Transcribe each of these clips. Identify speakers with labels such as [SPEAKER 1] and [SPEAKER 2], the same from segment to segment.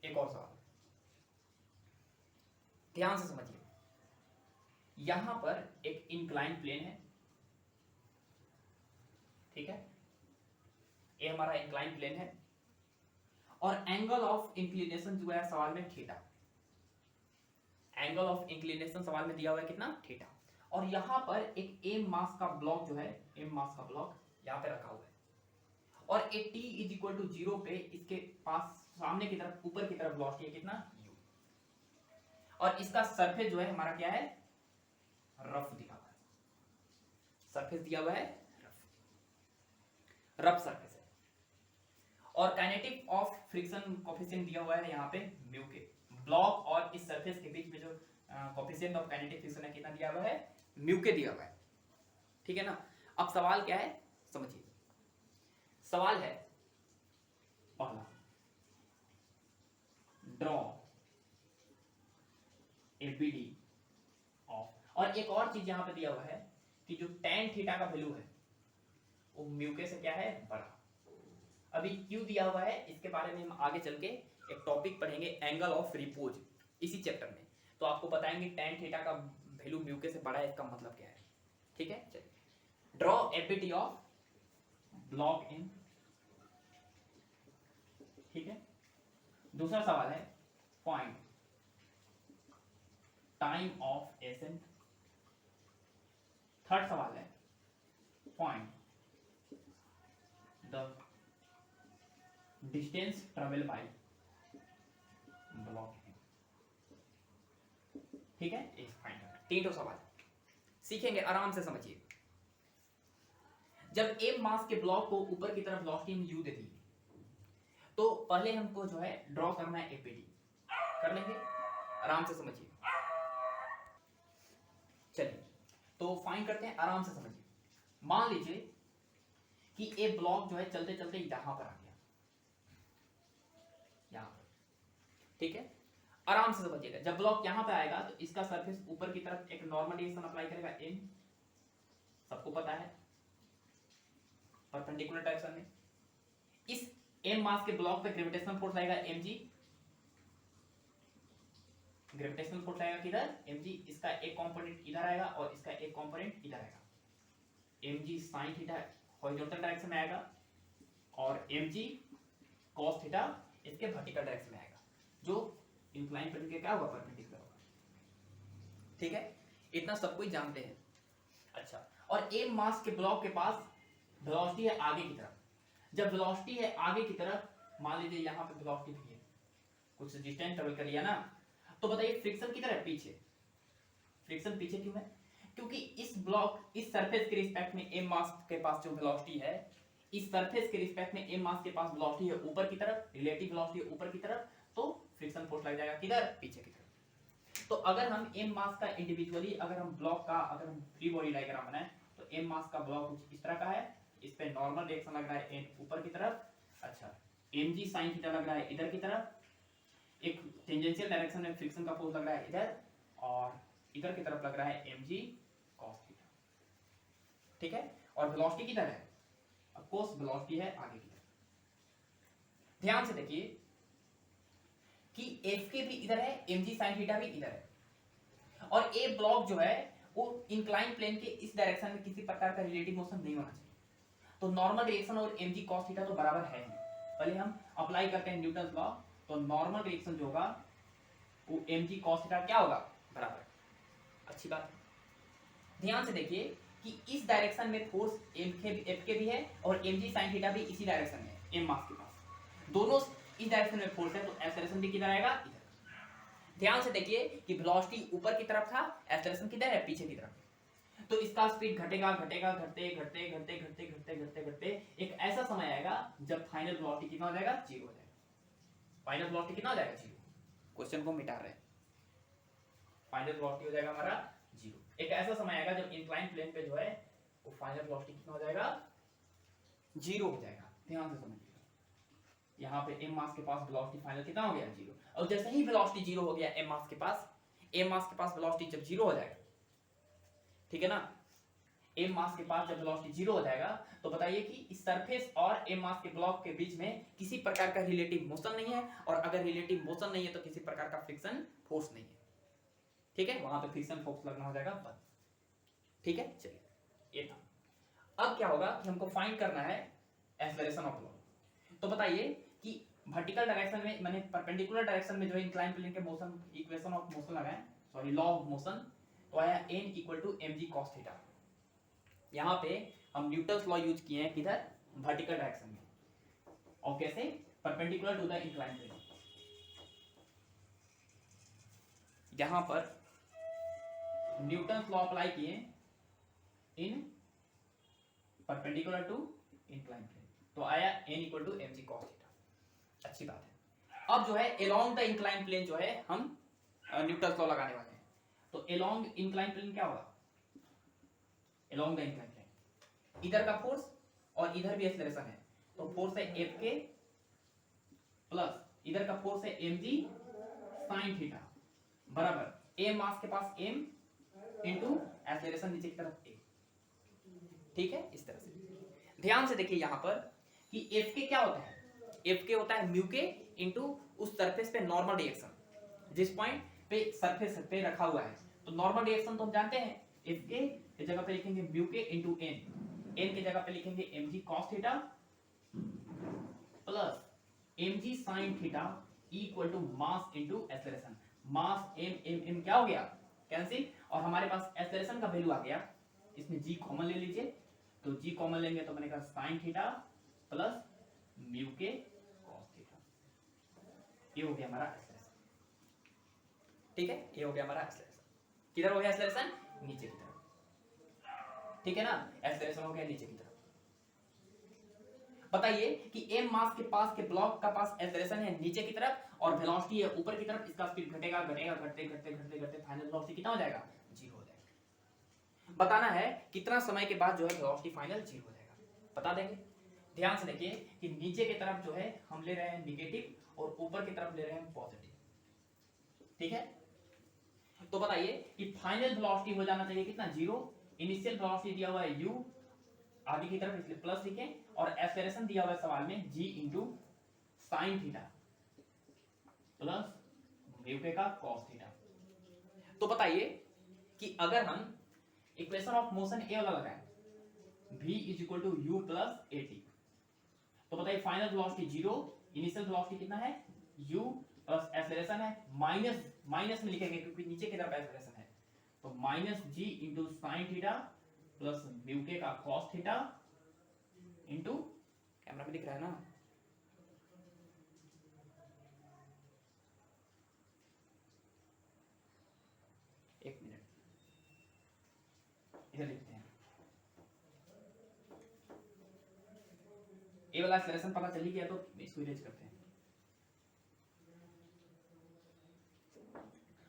[SPEAKER 1] एक और सवाल ध्यान से समझिए। यहां पर एक इंक्लाइन प्लेन है, ठीक है, ये हमारा इंक्लाइन प्लेन है और एंगल ऑफ इंक्लिनेशन जो है सवाल में थीटा। एंगल ऑफ इंक्लिनेशन सवाल में दिया हुआ है कितना, थीटा। और यहां पर एक एम मास का ब्लॉक जो है, एम मास का ब्लॉक यहां पे रखा हुआ है और a t is equal to 0 पे इसके पास सामने की तरफ ऊपर की तरफ वेलोसिटी है कितना, u। और इसका सरफेस जो है हमारा क्या है, रफ दिया हुआ है, सरफेस दिया हुआ है रफ सरफेस है। और काइनेटिक ऑफ फ्रिक्शन कोफिशिएंट दिया हुआ है यहाँ पे म्यू के। ब्लॉक और इस सरफेस के बीच में जो कोफिशिएंट ऑफ काइनेटिक फ्रिक्शन है कितना दिया हुआ है, म्यू के दिया हुआ है, ठीक है ना। अब सवाल क्या है समझिए। सवाल है पहला, ड्रॉ एपीडी ऑफ, और एक और चीज यहां पे दिया हुआ है कि जो tan थीटा का वैल्यू है वो म्यू के से क्या है, बड़ा। अभी क्यों दिया हुआ है इसके बारे में हम आगे चल के एक टॉपिक पढ़ेंगे, एंगल ऑफ रिपोज, इसी चैप्टर में। तो आपको बताएंगे tan थीटा का वैल्यू म्यू के से बड़ा है, इसका मतलब क्या है, ठीक है। चलिए, draw APD of block in, ठीक है। दूसरा सवाल है find time of accent. Third सवाल है find the distance travel by block, ठीक है। एक फाइंड तीनों सवाल सीखेंगे, आराम से समझिए। जब एम मास के ब्लॉक को ऊपर की तरफ वेलोसिटी u दे दी तो पहले हमको जो है ड्रॉ करना है एपीडी, कर लेंगे, आराम से समझिए। चलिए तो फाइंड करते हैं, आराम से समझिए। मान लीजिए कि ए ब्लॉक जो है चलते चलते यहां पर आ गया, यहां पर, ठीक है। आराम से समझिएगा, जब ब्लॉक यहां पे आएगा तो इसका सरफेस ऊपर की तरफ एक नॉर्मल डायरेक्शन अप्लाई करेगा एम, सबको पता है, परपेंडिकुलर डायरेक्शन में। इस एम मास के ब्लॉक पे ग्रेविटेशनल फोर्स आएगा mg, ग्रेविटेशनल फोर्स आएगा किधर, mg। इसका एक कंपोनेंट इधर आएगा और इसका एक कंपोनेंट इधर आएगा। mg sin theta horizontal direction में आएगा और mg cos थीटा इसके वर्टिकल डायरेक्शन में आएगा, जो इंक्लाइन प्लेन के क्या होगा, परपेंडिकुलर होगा, ठीक है। इतना सब कोई जानते हैं। अच्छा, और एम मास के ब्लॉक के पास वेलोसिटी है आगे की तरफ। जब वेलोसिटी है आगे की तरफ, मान लीजिए यहां पे वेलोसिटी भी है, कुछ डिस्टेंस ट्रेवल कर लिया ना, तो बताइए फ्रिक्शन किधर है, पीछे। फ्रिक्शन पीछे क्यों है, क्योंकि इस ब्लॉक, इस सरफेस के रिस्पेक्ट में एम मास के पास जो वेलोसिटी है, इस सरफेस के रिस्पेक्ट में एम मास के पास वेलोसिटी है ऊपर की तरफ, रिलेटिव वेलोसिटी है ऊपर की तरफ, तो फ्रिक्शन फोर्स लग जाएगा किधर, पीछे की तरफ। तो अगर हम एम मास का इंडिविजुअली, अगर हम ब्लॉक का, अगर हम फ्री बॉडी डायग्राम बनाए तो एम मास का ब्लॉक कुछ इस तरह का है, इस पे नॉर्मल डायरेक्शन लग रहा है एन ऊपर की तरफ। अच्छा, mg sin थीटा लग रहा है इधर की तरफ, एक टेंजेंशियल डायरेक्शन में फ्रिक्शन का फोर्स लग रहा है इधर, और इधर की तरफ लग रहा है mg cos थीटा, ठीक है। और वेलोसिटी किधर है, ऑफ कोर्स वेलोसिटी है आगे की तरफ। ध्यान से देखिए कि f के भी इधर है, mg sin थीटा भी इधर है, और ए ब्लॉक जो है वो इंक्लाइन प्लेन के इस डायरेक्शन में किसी प्रकार का रिलेटिव मोशन नहीं होना चाहिए। तो नॉर्मल डायरेक्शन और mg cos थीटा तो बराबर है ही। पहले हम अप्लाई करते हैं न्यूटन लॉ, तो नॉर्मल डायरेक्शन जो होगा वो mg cos थीटा क्या होगा, बराबर। अच्छी बात है। ध्यान से देखिए कि इस डायरेक्शन में फोर्स f के भी है और mg sin थीटा भी इसी डायरेक्शन में है, m मास के पास दोनों इस डायरेक्शन में फोर्स है, तो एक्सेलरेशन भी किधर आएगा, इधर। ध्यान से देखिए कि वेलोसिटी ऊपर की तरफ था, एक्सेलरेशन किधर है, पीछे की तरफ। तो इसका स्पीड घटेगा घटेगा घटते घटते घटते घटते घटते घटते घटते एक ऐसा समय आएगा जब फाइनल वेलोसिटी कितना हो जाएगा, 0 हो जाएगा। फाइनल वेलोसिटी कितना हो जाएगा, 0। क्वेश्चन को मिटा रहे हैं, फाइनल वेलोसिटी हो जाएगा हमारा 0। एक ऐसा समय आएगा जब इंक्लाइन प्लेन पे जो है वो फाइनल वेलोसिटी कितना हो जाएगा, 0 हो जाएगा। ध्यान से समझिएगा, यहाँ पे एम मास के पास वेलोसिटी फाइनल कितना हो गया, 0। और जैसे ही वेलोसिटी 0 हो गया एम मास के पास वेलोसिटी जब 0 हो जाएगा, ठीक है ना, m मास के पास जब वेलोसिटी 0 हो जाएगा तो बताइए कि इस सरफेस और m मास के ब्लॉक के बीच में किसी प्रकार का रिलेटिव मोशन नहीं है, और अगर रिलेटिव मोशन नहीं है तो किसी प्रकार का फ्रिक्शन फोर्स नहीं है। ठीक है, वहां पे फ्रिक्शन फोर्स लगना हो जाएगा बंद। ठीक है, चलिए ये था। अब क्या होगा कि हमको फाइंड करना है एक्सेलरेशन ऑफ ब्लॉक। तो बताइए कि वर्टिकल डायरेक्शन में माने परपेंडिकुलर डायरेक्शन में जो इंक्लाइन प्लेन के मोशन इक्वेशन ऑफ मोशन लगाएं, सॉरी लॉ ऑफ मोशन, तो आया n = mg cos थीटा। यहां पे हम न्यूटन्स लॉ यूज किए हैं किधर, वर्टिकल डायरेक्शन में, और कैसे, perpendicular to the incline plane. यहां पर न्यूटन्स लॉ अप्लाई किए in perpendicular to incline plane, तो आया n = mg cos थीटा। अच्छी बात है। अब जो है अलोंग द इंक्लाइन प्लेन जो है हम न्यूटन्स लॉ लगाने वाले हैं। तो अलोंग इंक्लाइन प्लेन क्या होगा, अलोंग द इंक्लाइन प्लेन इधर का फोर्स और इधर भी एक्सेलरेशन है, तो फोर्स है Fk प्लस इधर का फोर्स है mg sin थीटा बराबर a मास के पास m इंटू एक्सेलरेशन नीचे की तरफ a। ठीक है, इस तरह से ध्यान से देखिए यहां पर कि Fk क्या होता है, Fk होता है म्यू के इंटू उस सरफेस पे नॉर्मल डायरेक्शन जिस पॉइंट पे सरफेस पे रखा हुआ है। तो नॉर्मल डायरेक्शन तो हम जानते हैं, Fk की जगह पे लिखेंगे म्यू के इंटू n की जगह पे लिखेंगे mg cos theta plus mg sin theta equal to mass into acceleration. Mass m क्या हो गया, कैंसिल, और हमारे पास एक्सेलरेशन का वैल्यू आ गया, इसमें g कॉमन ले लीजिए, तो g कॉमन लेंगे तो बनेगा sin theta plus mu k cos theta. ये हो गया हमारा एक्सेलरेशन। ठीक है, ये हो गया हमारा एक्सेलरेशन। किधर हो गया एक्सेलरेशन, नीचे की तरफ। ठीक है ना, एक्सेलरेशन हो गया नीचे की तरफ। बताइए कि m मास के पास के ब्लॉक का पास एक्सेलरेशन है नीचे की तरफ और वेलोसिटी है ऊपर की तरफ, इसका स्पीड घटेगा घटेगा घटते घटते घटते घटते फाइनल वेलोसिटी कितना हो जाएगा, 0 हो जाएगा। बताना है कितना समय के बाद जो है वेलोसिटी फाइनल 0 हो जाएगा, बता देंगे। ध्यान से देखिए कि नीचे की तरफ जो है हम ले रहे हैं नेगेटिव और ऊपर की तरफ ले रहे हैं पॉजिटिव। ठीक है, तो बताइए कि फाइनल वेलोसिटी हो जाना चाहिए कितना, 0। इनिशियल वेलोसिटी दिया हुआ है u आगे की तरफ, इसलिए प्लस लिखें, और एक्सेलरेशन दिया हुआ है सवाल में g into sine theta plus mu के का cos थीटा। तो बताइए कि अगर हम इक्वेशन ऑफ मोशन ए वाला लगाएं, v = u प्लस at, तो बताइए फाइनल वेलोसिटी 0, इनिशियल वेलोसिटी कितना है u प्लस एक्सेलरेशन है माइनस में लिखेंगे क्योंकि नीचे की तरफ एक्सेलरेशन है, तो minus g into sine theta plus mu के का cos थीटा इंटू, कैमरा में दिख रहा है ना, एक मिनट इधर लिखते हैं। ए वाला एक्सेलरेशन पता चल ही गया तो इसको इरेज करते हैं।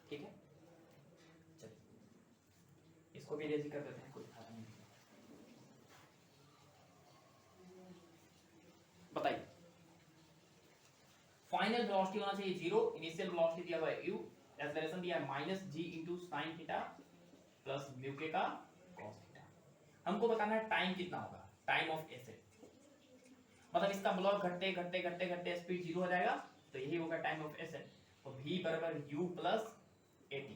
[SPEAKER 1] ठीक है, चलिए इसको भी इरेज कर देते हैं, कोई फायदा नहीं। बताइए फाइनल वेलोसिटी होना चाहिए 0, इनिशियल वेलोसिटी दिया हुआ है u, एक्सेलरेशन दिया है minus g into sine theta plus mu के का cos थीटा। हमको बताना है टाइम कितना होगा, टाइम ऑफ एसेट, मतलब इसका ब्लॉक घटते घटते घटते घटते स्पीड 0 हो जाएगा, तो यही होगा टाइम ऑफ एसेट। तो v बराबर u plus at।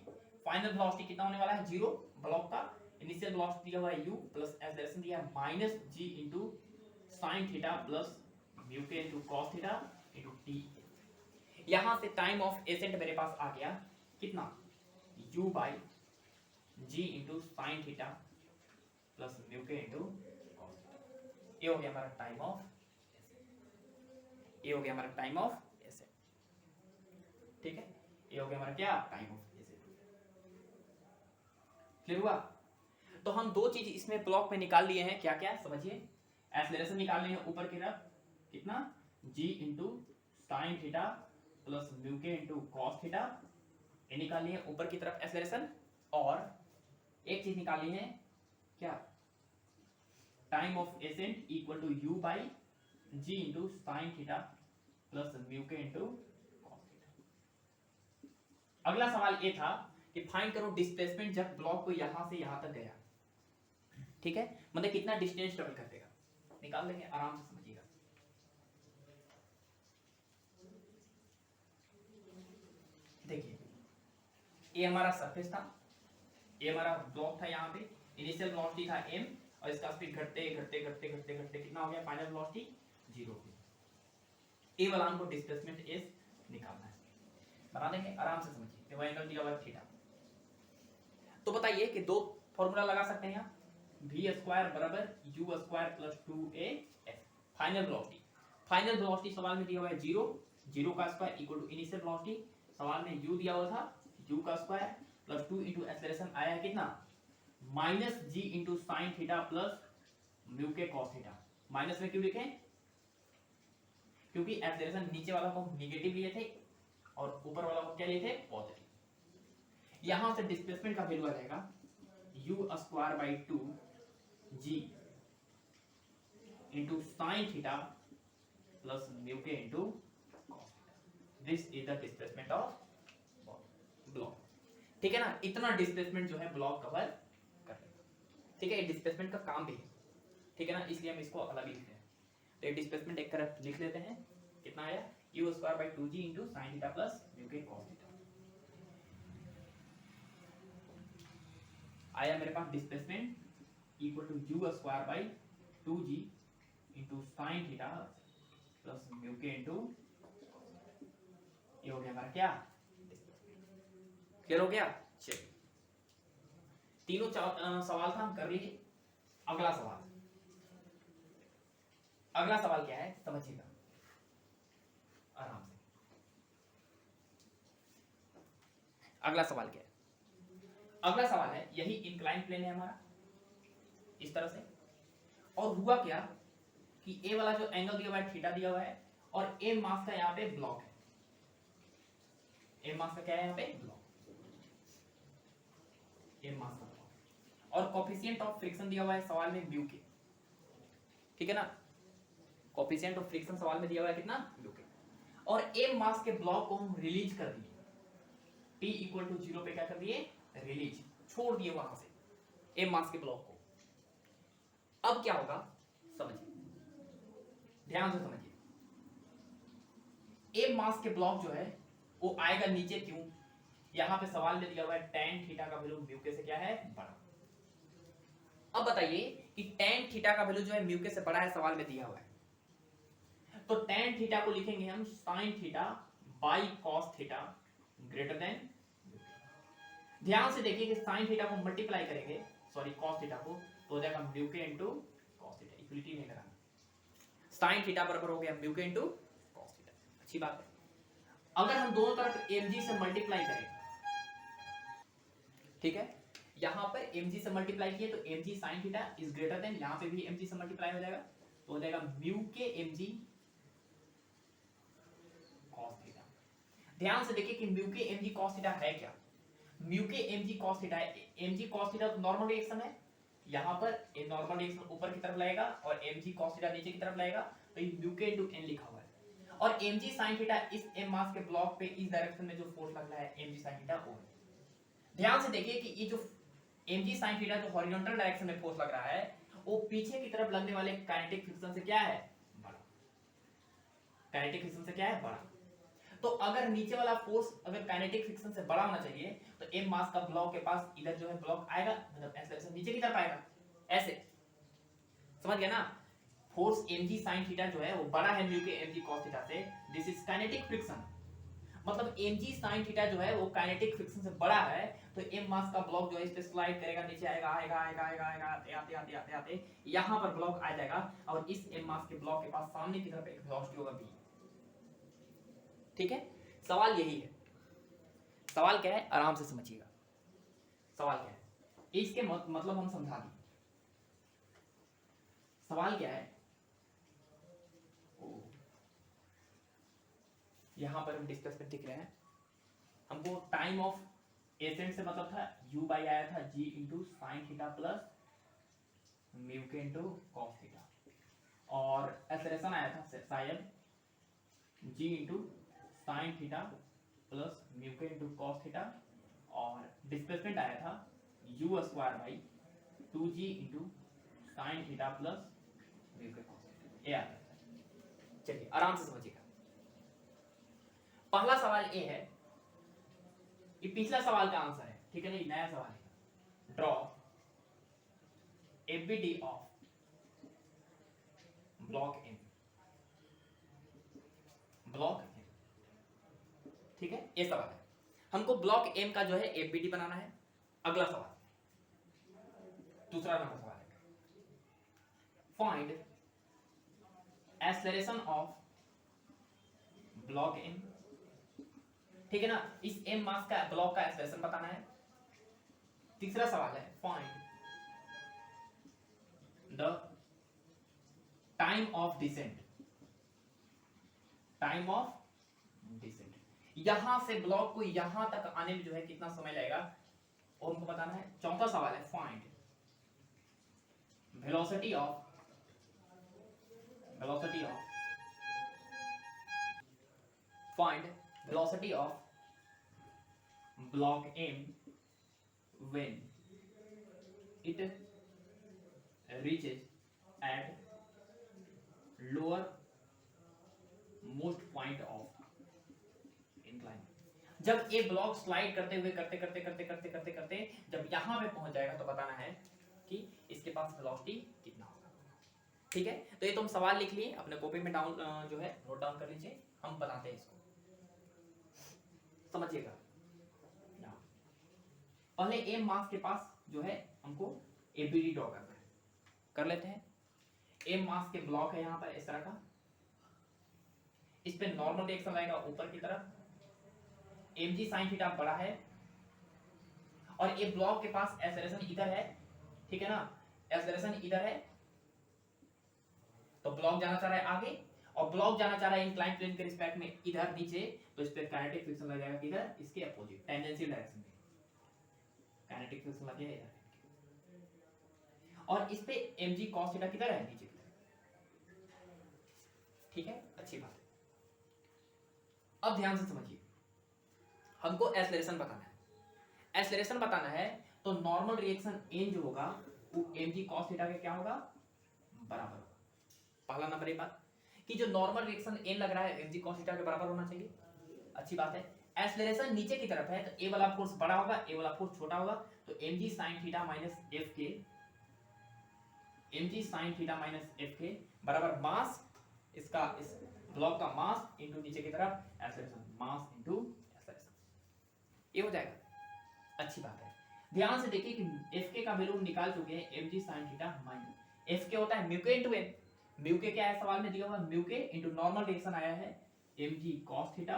[SPEAKER 1] Final velocity कितना होने वाला है, 0 ब्लॉक का, इनिशियल वेलोसिटी दिया हुआ है u प्लस एक्सेलरेशन दिया है minus g into sine theta plus mu k into cos theta into t। यहां से टाइम ऑफ एसेट मेरे पास आ गया कितना, u by g into sine theta plus mu k into cos theta. ये हो गया हमारा टाइम ऑफ एसेट, ये हो गया हमारा टाइम ऑफ एसेट। ठीक है, ये हो गया हमारा क्या, टाइम ऑफ एसेट। क्लियर हुआ। तो हम दो चीज इसमें ब्लॉक में निकाल लिए हैं, क्या क्या समझिए। एक्सेलरेशन निकाल लिए हैं ऊपर की तरफ कितना, g into sine theta plus mu k into cos theta, ये निकाल लिए ऊपर की तरफ एक्सेलरेशन। और एक चीज निकाली है क्या, time of ascent equal to u by g into sine theta plus mu k into cos theta. अगला सवाल ये था कि फाइंड करो डिस्प्लेसमेंट जब ब्लॉक को यहां से यहां तक गया। ठीक है, मतलब कितना डिस्टेंस ट्रेवल कर देगा निकाल लेंगे, आराम से समझिएगा। देखिए ये हमारा सरफेस था, ये हमारा ब्लॉक था, यहाँ पे इनिशियल वेलोसिटी था m और इसका स्पीड घटते घटते घटते घटते घटते कितना हो गया, फाइनल वेलोसिटी 0 हो गई। ए वाला हमको डिस्प्लेसमेंट s निकालना है, बना देंगे, आराम से समझिए। देखो एंगल दिया हुआ है थीटा, तो बताइए कि दो फॉर्मूला लगा सकते हैं यहाँ, v स्क्वायर बराबर u square plus 2as final velocity. Final velocity सवाल में दिया हुआ है 0, 0 का square equal to initial velocity, सवाल में u दिया हुआ था u का स्क्वायर प्लस 2 इंटू एक्सेलरेशन आया है कितना, minus g into sine theta plus mu k cos theta. Minus में क्यों लिखे, क्योंकि एक्सेलरेशन नीचे वाला को नेगेटिव लिए थे और ऊपर वाला को क्या लिए थे, पॉजिटिव। यहां से डिस्प्लेसमेंट का वैल्यू आ जाएगा u square by 2g into sine theta plus mu k into cos theta. This is the displacement of block. ठीक है ना, इतना डिस्प्लेसमेंट जो है ब्लॉक कवर कर लेगा। ठीक है, डिस्प्लेसमेंट का काम भी है, ठीक है ना, इसलिए हम इसको अलग लिख रहे हैं। तो ये डिस्प्लेसमेंट एक तरफ लिख लेते हैं, कितना आया u square by 2g into sine theta plus mu k cos theta. आया मेरे पास displacement equal to u square by 2g into sine theta plus mu k into, ये हो गया हमारा क्या, क्लियर हो गया। चलिए तीनों सवाल था, हम कर लीजिए अगला सवाल। अगला सवाल क्या है समझिएगा आराम से। अगला सवाल क्या है, अगला सवाल है यही इंक्लाइन प्लेन है हमारा इस तरह से, और हुआ क्या कि ए वाला जो एंगल दिया हुआ है थीटा दिया हुआ है और ए मास का यहाँ पे ब्लॉक है, ए मास का क्या है यहाँ पे ब्लॉक, ए मास का ब्लॉक, और कोफिशिएंट ऑफ फ्रिक्शन दिया हुआ है सवाल में म्यू के, ठीक है ना, कोफिशिएंट ऑफ फ्रिक्शन सवाल में दिया हुआ है कितना, म्यू के, और ए मास के ब्लॉक को हम रिलीज कर दिए, t इक्वल टू 0 पे क्या कर दिए, रिलीज, छोड़ दिए वहां से ए मास के ब्लॉक को। अब क्या होगा समझिए, ध्यान से समझिए। ए मास के ब्लॉक जो है वो आएगा नीचे, क्यों, यहां पे सवाल में दिया हुआ है tan थीटा का वैल्यू म्यू के से क्या है, बड़ा। अब बताइए कि tan थीटा का वैल्यू जो है म्यू के से बड़ा है, सवाल में दिया हुआ है, तो tan थीटा को लिखेंगे हम sin theta by cos theta greater than. ध्यान से देखिए कि sin थीटा को मल्टीप्लाई करेंगे, सॉरी cos थीटा को, तो हो जाएगा म्यू के इनटू cos थीटा, इक्वलिटी नहीं लगाना, sin थीटा बराबर हो गया म्यू के इनटू cos थीटा। अच्छी बात है। अगर हम दोनों तरफ mg से मल्टीप्लाई करें, ठीक है, यहां पर mg से मल्टीप्लाई किए तो mg sin theta is greater than, यहां पे भी mg से मल्टीप्लाई हो जाएगा, तो हो जाएगा म्यू के mg cos थीटा। ध्यान से देखिए कि म्यू के mg cos थीटा है क्या, म्यू के mg cos थीटा है, mg cos theta normal reaction है, यहां पर ये नॉर्मल रिएक्शन ऊपर की तरफ लाएगा और mg cos थीटा नीचे की तरफ लाएगा, तो ये म्यू के n लिखा हुआ है, और mg sin थीटा इस m मास के ब्लॉक पे इस डायरेक्शन में जो फोर्स लग रहा है mg sin थीटा वो। ध्यान से देखिए कि ये जो mg sin थीटा जो हॉरिजॉन्टल डायरेक्शन में फोर्स लग रहा है वो पीछे की तरफ लगने वाले काइनेटिक फ्रिक्शन से क्या है, बड़ा, काइनेटिक फ्रिक्शन से क्या है, बड़ा। तो अगर नीचे वाला फोर्स अगर काइनेटिक फ्रिक्शन से बड़ा होना चाहिए तो m मास का ब्लॉक के पास इधर जो है ब्लॉक आएगा, मतलब एक्सेलरेशन नीचे की तरफ आएगा, ऐसे, समझ गया ना। फोर्स mg sin थीटा जो है वो बड़ा है म्यू के mg cos थीटा से, दिस इज काइनेटिक फ्रिक्शन, मतलब mg sin थीटा जो है वो काइनेटिक फ्रिक्शन से बड़ा है, तो m मास का ब्लॉक जो है इस पे स्लाइड करेगा, नीचे आएगा आएगा आएगा आएगा आएगा आते आते आते आते आते यहां पर ब्लॉक आ जाएगा, और इस m मास के ब्लॉक के पास सामने की तरफ एक वेलोसिटी होगा v। ठीक है, सवाल यही है। सवाल क्या है आराम से समझिएगा, सवाल क्या है इसके मतलब हम समझा दें। सवाल क्या है, यहां पर हम डिस्प्लेसमेंट दिख रहे हैं, हमको टाइम ऑफ एसेंट से मतलब था u बाई आया था g into sine theta plus mu k into cos theta, और एक्सेलरेशन आया था शायद g into sine theta plus mu k into cos theta, और डिस्प्लेसमेंट आया था u square by 2g into sine theta plus mu k cos theta, ये आता है। चलिए आराम से समझिएगा। पहला सवाल ये है, ये पिछला सवाल का आंसर है, ठीक है ना, ये नया सवाल है। Draw ABD of block M, block M, ठीक है, ये सवाल है। हमको ब्लॉक एम का जो है एबीडी बनाना है। अगला सवाल, दूसरा नंबर सवाल है, find acceleration of block M, ठीक है ना, इस एम मास का ब्लॉक का एक्सेलरेशन बताना है। तीसरा सवाल है, find the time of descent, time of descent, यहां से ब्लॉक को यहां तक आने में जो है कितना समय लगेगा वो हमको बताना है। चौथा सवाल है, find velocity of block M when it reaches at lower most point of incline, जब ये ब्लॉक स्लाइड करते हुए करते जब यहां पे पहुंच जाएगा तो बताना है कि इसके पास वेलोसिटी कितना होगा। ठीक है, तो ये तुम सवाल लिख लिए, अपने कॉपी में डाउन जो है नोट डाउन कर लीजिए, हम बताते हैं इसको, समझिएगा। पहले एम मास के पास जो है हमको एबीडी ड्रॉ करना है, कर लेते हैं। एम मास के ब्लॉक है यहाँ पर इस तरह का, इस पे नॉर्मल रिएक्शन आएगा ऊपर की तरफ, mg sin थीटा बड़ा है और ये ब्लॉक के पास एक्सेलरेशन इधर है, ठीक है ना, एक्सेलरेशन इधर है, तो ब्लॉक जाना चाह रहा है आगे और ब्लॉक जाना चाह रहा है इंक्लाइन प्लेन के रिस्पेक्ट में इधर नीचे, तो इस पे काइनेटिक फ्रिक्शन लग जाएगा किधर, इसके अपोजिट टेंजेंशियल डायरेक्शन में काइनेटिक फ्रिक्शन लग जाएगा इधर, और इस पे mg cos थीटा किधर है, नीचे की तरफ। ठीक है, अच्छी बात है। अब ध्यान से समझिए, हमको एक्सेलरेशन बताना है। एक्सेलरेशन बताना है तो नॉर्मल रिएक्शन n जो होगा वो mg cos थीटा के क्या होगा, बराबर होगा। पहला नंबर ये बात कि जो नॉर्मल रिएक्शन n लग रहा है mg cos थीटा के बराबर होना चाहिए, अच्छी बात है। एक्सेलरेशन नीचे की तरफ है तो a वाला फोर्स बड़ा होगा, a वाला फोर्स छोटा होगा, तो mg sin theta minus f के बराबर मास, इसका इस ब्लॉक का मास इनटू नीचे की तरफ एक्सेलरेशन, मास इनटू एक्सेलरेशन, ये हो जाएगा। अच्छी बात है, ध्यान से देखिए कि Fk का वैल्यू निकाल चुके हैं, mg sin theta minus Fk होता है म्यू के इनटू n, म्यू के क्या है सवाल में दिया हुआ, म्यू के इनटू नॉर्मल रिएक्शन आया है mg cos थीटा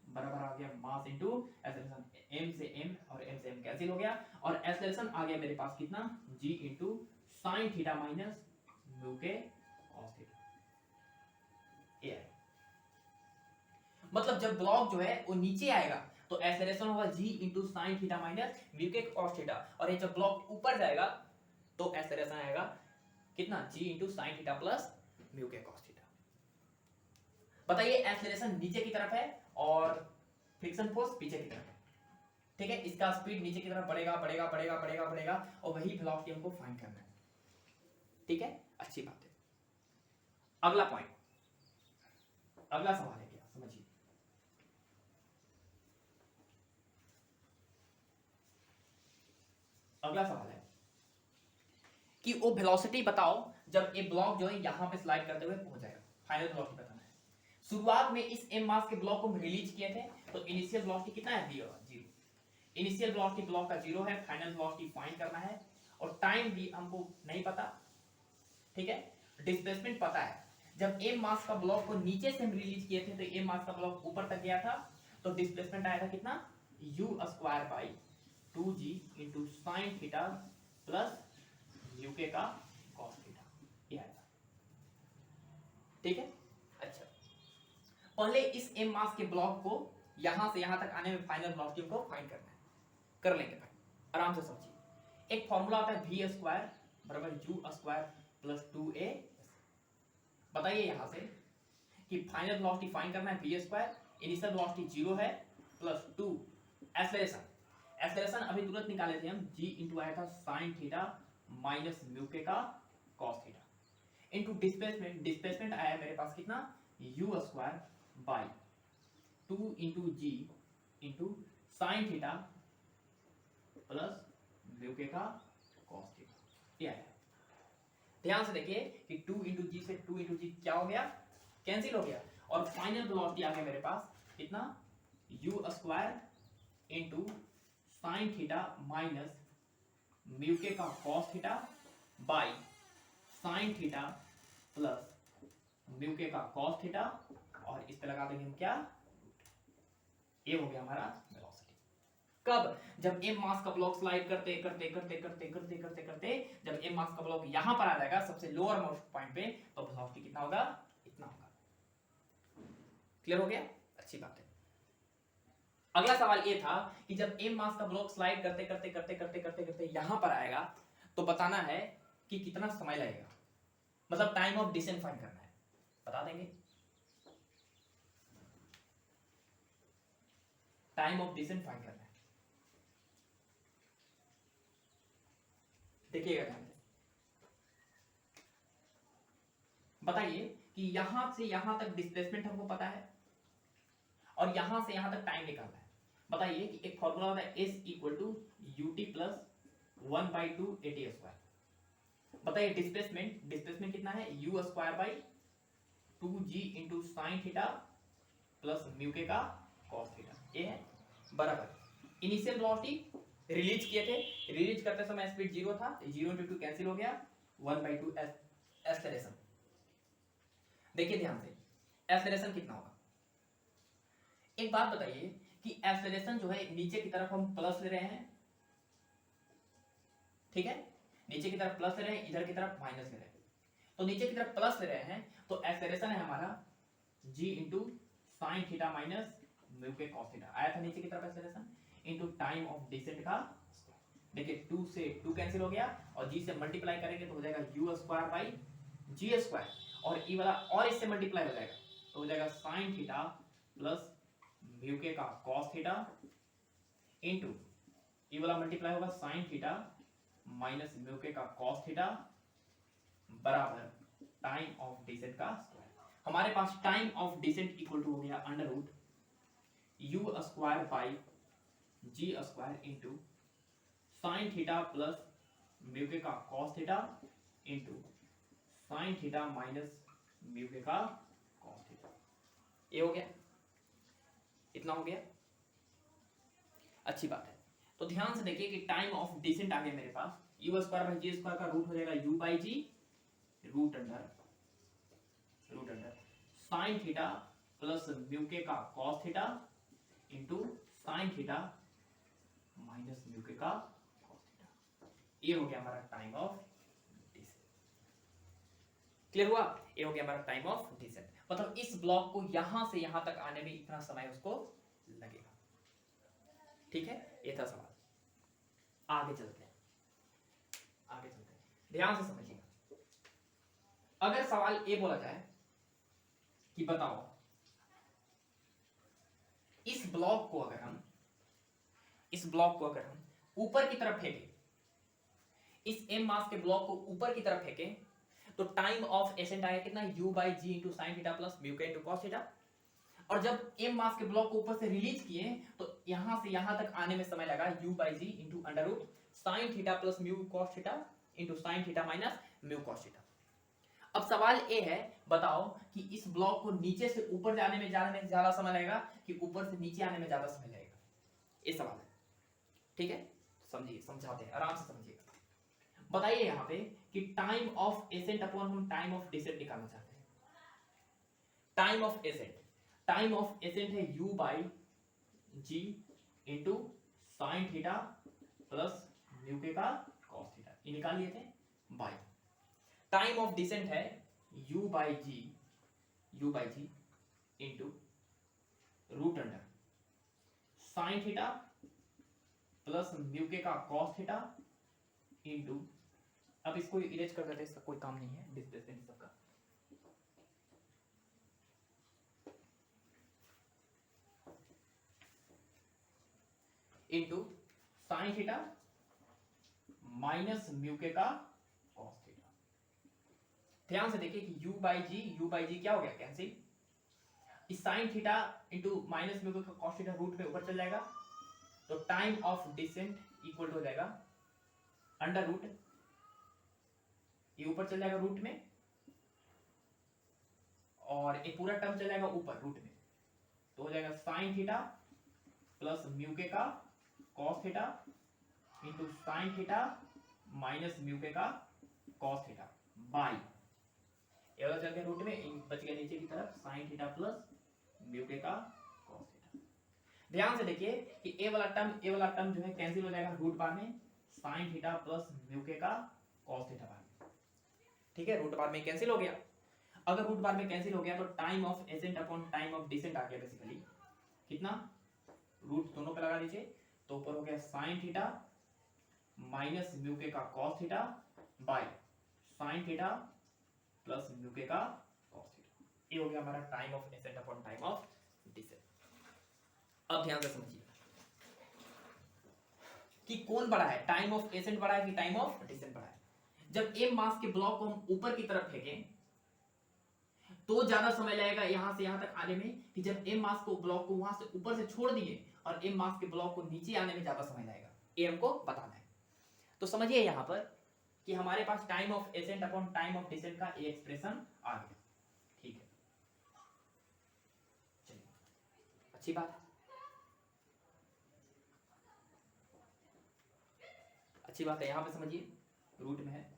[SPEAKER 1] बराबर आ गया मास इनटू एक्सेलरेशन, m से m और m से m कैंसिल हो गया और एक्सेलरेशन आ गया मेरे पास कितना, g into sin theta minus mu k cos theta, ये है। मतलब जब ब्लॉक जो है वो नीचे आएगा तो एक्सेलरेशन होगा g into sin theta minus mu k cos theta, और ये जब ब्लॉक ऊपर जाएगा तो एक्सेलरेशन आएगा कितना, g into sin theta plus mu k cos theta. बताइए, एक्सेलरेशन नीचे की तरफ है और फ्रिक्शन फोर्स पीछे की तरफ है, ठीक है, इसका स्पीड नीचे की तरफ बढ़ेगा बढ़ेगा बढ़ेगा बढ़ेगा बढ़ेगा और वही वेलोसिटी हमको फाइंड करना है। ठीक है, अच्छी बात है। अगला पॉइंट, अगला सवाल है क्या, समझिए। अगला सवाल है कि वो वेलोसिटी बताओ जब ये ब्लॉक जो है यहां पे स्लाइड करते हुए पहुंच जाएगा, फाइनल वेलोसिटी बताना है। शुरुआत में इस m मास के ब्लॉक को हम रिलीज किए थे तो इनिशियल वेलोसिटी कितना है, 0। इनिशियल वेलोसिटी ब्लॉक का 0 है, फाइनल वेलोसिटी फाइंड करना है और टाइम भी हमको नहीं पता, ठीक है, डिस्प्लेसमेंट पता है। जब m मास का ब्लॉक को नीचे से हम रिलीज किए थे तो m मास का ब्लॉक ऊपर तक गया था, तो डिस्प्लेसमेंट आया था कितना, u square by 2g into sin theta plus uk का cos थीटा, ये आया। ठीक है, अच्छा, पहले इस m मास के ब्लॉक को यहां से यहां तक आने में फाइनल वेलोसिटी को फाइंड करना है, कर लेंगे भाई, आराम से समझिए। एक फार्मूला आता है v स्क्वायर बराबर u स्क्वायर प्लस 2a। बताइए यहां से कि फाइनल वेलोसिटी फाइंड करना है v स्क्वायर, इनिशियल वेलोसिटी 0 है प्लस 2 एक्सेलरेशन, एक्सेलरेशन अभी तुरंत निकाले थे हम, g इनटू आया था sin थीटा माइनस म्यू के का cos theta into displacement, displacement आया मेरे पास कितना u square by 2 into g into sine theta plus mu के का cos थीटा, ये आया। ध्यान से देखिए कि 2 इंटू जी से 2 इंटू जी क्या हो गया, कैंसिल हो गया, और फाइनल वेलोसिटी आ गया मेरे पास कितना u square into sine theta minus mu के का cos theta by sine theta plus mu के का cos थीटा, और इस पे लगा देंगे हम क्या, ये हो गया हमारा वेलोसिटी। कब, जब m मास का ब्लॉक स्लाइड करते करते करते करते करते करते करते जब m मास का ब्लॉक यहां पर आ जाएगा सबसे लोअर मोस्ट पॉइंट पे, तो वेलोसिटी कितना होगा, इतना होगा। क्लियर हो गया, अच्छी बात है। अगला सवाल ये था कि जब m मास का ब्लॉक स्लाइड करते करते करते करते करते करते यहां पर आएगा तो बताना है कि कितना समय लगेगा, मतलब टाइम ऑफ डिसेंट फाइंड करना है, बता देंगे। टाइम ऑफ डिसेंट फाइंड करना है, देखिएगा ध्यान से, बताइए कि यहां से यहां तक डिस्प्लेसमेंट हमको पता है और यहां से यहां तक टाइम निकालना है। बताइए कि एक फॉर्मूला होता है s equal to ut plus 1/2 at square. बताइए डिस्प्लेसमेंट, डिस्प्लेसमेंट कितना है u square by 2g into sine theta plus mu के का cos थीटा, ये है बराबर। इनिशियल वेलोसिटी रिलीज किए थे, रिलीज करते समय स्पीड 0 था, 0 इंटू 2 कैंसिल हो गया, 1/2 एक्सेलरेशन। देखिए ध्यान से, एक्सेलरेशन कितना होगा, एक बात बताइए कि एक्सेलरेशन जो है नीचे की तरफ हम प्लस ले रहे हैं, ठीक है, नीचे की तरफ प्लस ले रहे हैं, इधर की तरफ माइनस ले रहे हैं, तो नीचे की तरफ प्लस ले रहे हैं तो एक्सेलरेशन है हमारा g into sine theta minus mu k cos theta, आया था नीचे की तरफ acceleration, into time of descent का, देखिए 2 से 2 कैंसिल हो गया और g से मल्टीप्लाई करेंगे तो हो जाएगा u square by g square, और ई वाला और इससे मल्टीप्लाई हो जाएगा तो हो जाएगा साइन थीटा प्लस म्यू के का cos थीटा इंटू ई वाला मल्टीप्लाई होगा साइन थीटा माइनस म्यू के का cos थीटा बराबर टाइम ऑफ डिसेंट का स्क्वायर। हमारे पास time of descent equal to हो गया under root u square by g square into sine theta plus mu के का cos theta into sine theta minus mu के का cos थीटा, ये हो गया, इतना हो गया, अच्छी बात है। तो ध्यान से देखिए कि टाइम ऑफ डिसेंट आ गया मेरे पास, u square by g square का रूट हो जाएगा u by g root under sine theta plus mu के का cos theta into sine theta minus mu के का cos थीटा, ये हो गया हमारा टाइम ऑफ डिसेंट। क्लियर हुआ, ये हो गया हमारा टाइम ऑफ डिसेंट, मतलब इस ब्लॉक को यहां से यहां तक आने में इतना समय उसको लगेगा, ठीक है, ये था सवाल। आगे चलते हैं, ध्यान से समझिएगा। अगर सवाल ये बोला जाए कि बताओ इस ब्लॉक को अगर हम ऊपर की तरफ फेंकें, इस m मास के ब्लॉक को ऊपर की तरफ फेंकें तो टाइम ऑफ एसेंट आएगा कितना u by ji into sine theta plus mu k into cos theta, और जब m मास के ब्लॉक को ऊपर से रिलीज किए तो यहां से यहां तक आने में समय लगा u by ji into under root sine theta plus mu cos theta into sine theta minus mu cos theta. अब सवाल ये है, बताओ कि इस ब्लॉक को नीचे से ऊपर जाने में ज्यादा समय लगेगा कि ऊपर से नीचे आने में ज्यादा समय लगेगा, ये सवाल है, ठीक है, समझिए, समझाते हैं, आराम से समझिएगा। बताइए यहाँ पे कि टाइम ऑफ एसेंट अपॉन हम टाइम ऑफ डिसेंट निकालना चाहते हैं। टाइम ऑफ एसेंट है u by ji into sine theta plus mu के का cos थीटा, ये निकाल लिए थे, बाई टाइम ऑफ डिसेंट है u by ji into root under sine theta plus mu के का cos थीटा इंटू, अब इसको इरेज कर देते हैं, इसका कोई काम नहीं है, डिस्प्लेसमेंट सबका, into sine theta minus mu के का cos थीटा, ध्यान से देखिए कि u बाई जी क्या हो गया, कैंसिल। इस sine theta into minus mu का कॉस थीटा रूट में ऊपर चल जाएगा, तो टाइम ऑफ डिसेंट इक्वल हो जाएगा अंडर रूट, ये ऊपर चल जाएगा रूट में, और ये पूरा टर्म चल जाएगा ऊपर रूट में, तो हो जाएगा साइन थीटा प्लस म्यू के का cos theta into sine theta minus mu के का कॉस थीटा बाई, ये वाला चल गया रूट में, बच गया नीचे की तरफ साइन थीटा प्लस म्यू के का कॉस थीटा। ध्यान से देखिए कि ए वाला टर्म जो है कैंसिल हो जाएगा रूट बार में, साइन थीटा प्लस म्यू के का कॉस थीटा बार में, ठीक है, रूट बार में कैंसिल हो गया। अगर रूट बार में कैंसिल हो गया तो time of ascent upon time of descent आ गया बेसिकली, कितना, रूट दोनों पे लगा दीजिए, तो ऊपर हो गया साइन थीटा माइनस म्यू के का cos theta by sine theta plus mu के का कॉस थीटा, ये हो गया हमारा time of ascent upon time of descent. अब ध्यान से समझिए कि कौन बड़ा है, टाइम ऑफ एसेंट बड़ा है कि टाइम ऑफ डिसेंट बड़ा है। जब एम मास के ब्लॉक को हम ऊपर की तरफ फेंकें तो ज्यादा समय लगेगा यहां से यहां तक आने में, कि जब एम मास को ब्लॉक को वहां से ऊपर से छोड़ दिए और एम मास के ब्लॉक को नीचे आने में ज्यादा समय लगेगा, ये हमको बताना है। तो समझिए यहां पर कि हमारे पास time of ascent upon time of descent का ये एक्सप्रेशन आ गया, ठीक है, चलिए अच्छी बात है, अच्छी बात है। यहां पे समझिए रूट में है।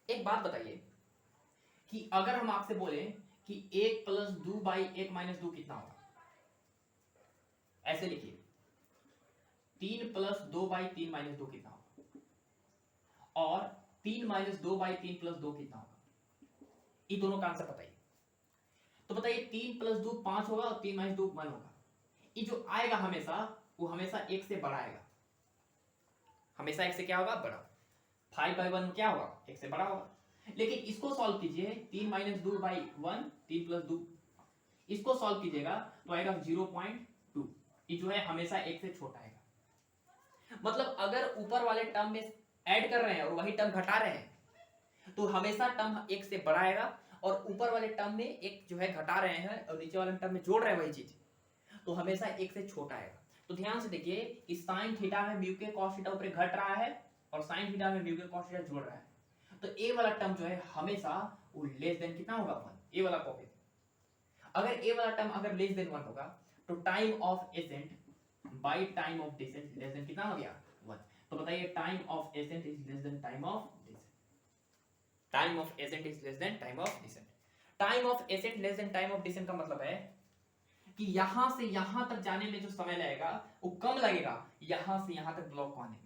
[SPEAKER 1] एक बात बताइए कि अगर हम आपसे बोले कि 1 प्लस 2 बाई 1 माइनस 2 कितना होगा, ऐसे लिखिए 3 प्लस 2 बाई 3 माइनस 2 कितना होगा, और 3 माइनस 2 बाई 3 प्लस 2 कितना होगा, ये दोनों का आंसर बताइए। तो बताइए 3 प्लस 2 5 होगा और 3 माइनस 2 1 होगा, ये जो आएगा हमेशा वो हमेशा 1 से बड़ा आएगा, हमेशा 1 से क्या होगा, बड़ा। 5 बाई 1 क्या होगा, 1 से बड़ा होगा। लेकिन इसको सॉल्व कीजिए, 3 माइनस 2 बाई 1 3 प्लस 2, इसको सॉल्व कीजिएगा तो आएगा 0.2, ये जो है हमेशा 1 से छोटा आएगा। मतलब अगर ऊपर वाले टर्म में ऐड कर रहे हैं और वही टर्म घटा रहे हैं तो हमेशा टर्म 1 से बड़ा आएगा, और ऊपर वाले टर्म में एक जो है घटा रहे हैं और नीचे वाले टर्म में जोड़ रहे हैं वही चीज, तो हमेशा 1 से छोटा आएगा। तो ध्यान से देखिए इस साइन थीटा में म्यू के कॉस थीटा ऊपर घट रहा है और साइन थीटा में म्यू के कॉस थीटा जोड़ रहा है, तो ए वाला टर्म जो है हमेशा वो लेस देन कितना होगा, 1, ए वाला कॉपी। अगर ए वाला टर्म अगर लेस देन 1 होगा तो time of ascent by time of descent less than कितना हो गया, 1। तो बताइए time of ascent is less than time of descent, time of ascent is less than time of descent. Time of ascent less than time of descent का मतलब है कि यहां से यहां तक जाने में जो समय लगेगा वो कम लगेगा यहां से यहां तक ब्लॉक को आने में।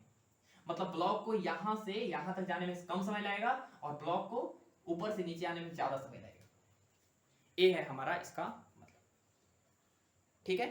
[SPEAKER 1] मतलब ब्लॉक को यहां से यहां तक जाने में कम समय लगेगा और ब्लॉक को ऊपर से नीचे आने में ज्यादा समय लगेगा। ये है हमारा इसका मतलब, ठीक है।